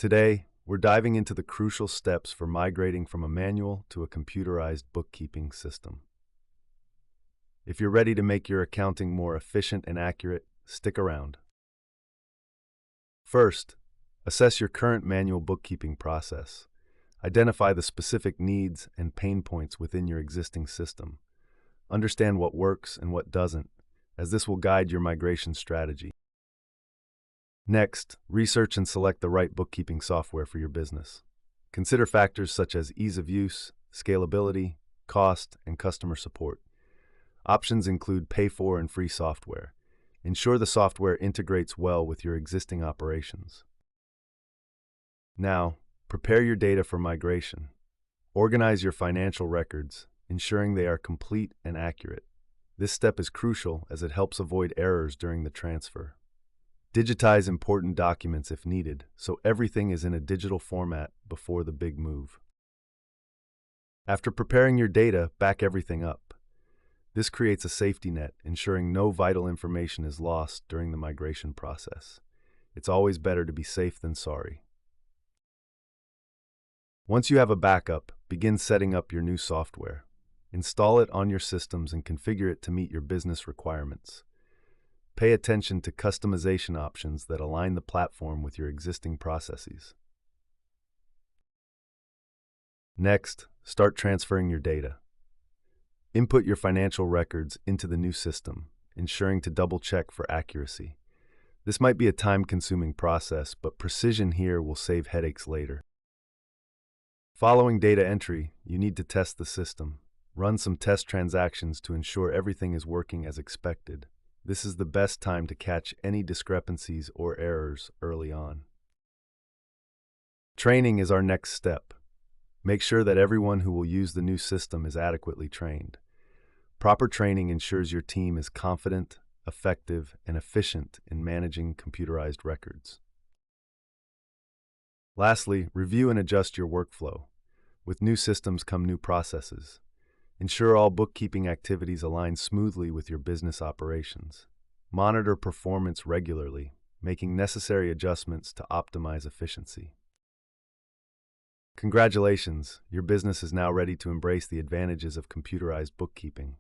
Today, we're diving into the crucial steps for migrating from a manual to a computerized bookkeeping system. If you're ready to make your accounting more efficient and accurate, stick around. First, assess your current manual bookkeeping process. Identify the specific needs and pain points within your existing system. Understand what works and what doesn't, as this will guide your migration strategy. Next, research and select the right bookkeeping software for your business. Consider factors such as ease of use, scalability, cost, and customer support. Options include pay-for and free software. Ensure the software integrates well with your existing operations. Now, prepare your data for migration. Organize your financial records, ensuring they are complete and accurate. This step is crucial as it helps avoid errors during the transfer. Digitize important documents if needed, so everything is in a digital format before the big move. After preparing your data, back everything up. This creates a safety net, ensuring no vital information is lost during the migration process. It's always better to be safe than sorry. Once you have a backup, begin setting up your new software. Install it on your systems and configure it to meet your business requirements. Pay attention to customization options that align the platform with your existing processes. Next, start transferring your data. Input your financial records into the new system, ensuring to double-check for accuracy. This might be a time-consuming process, but precision here will save headaches later. Following data entry, you need to test the system. Run some test transactions to ensure everything is working as expected. This is the best time to catch any discrepancies or errors early on. Training is our next step. Make sure that everyone who will use the new system is adequately trained. Proper training ensures your team is confident, effective, and efficient in managing computerized records. Lastly, review and adjust your workflow. With new systems come new processes. Ensure all bookkeeping activities align smoothly with your business operations. Monitor performance regularly, making necessary adjustments to optimize efficiency. Congratulations, your business is now ready to embrace the advantages of computerized bookkeeping.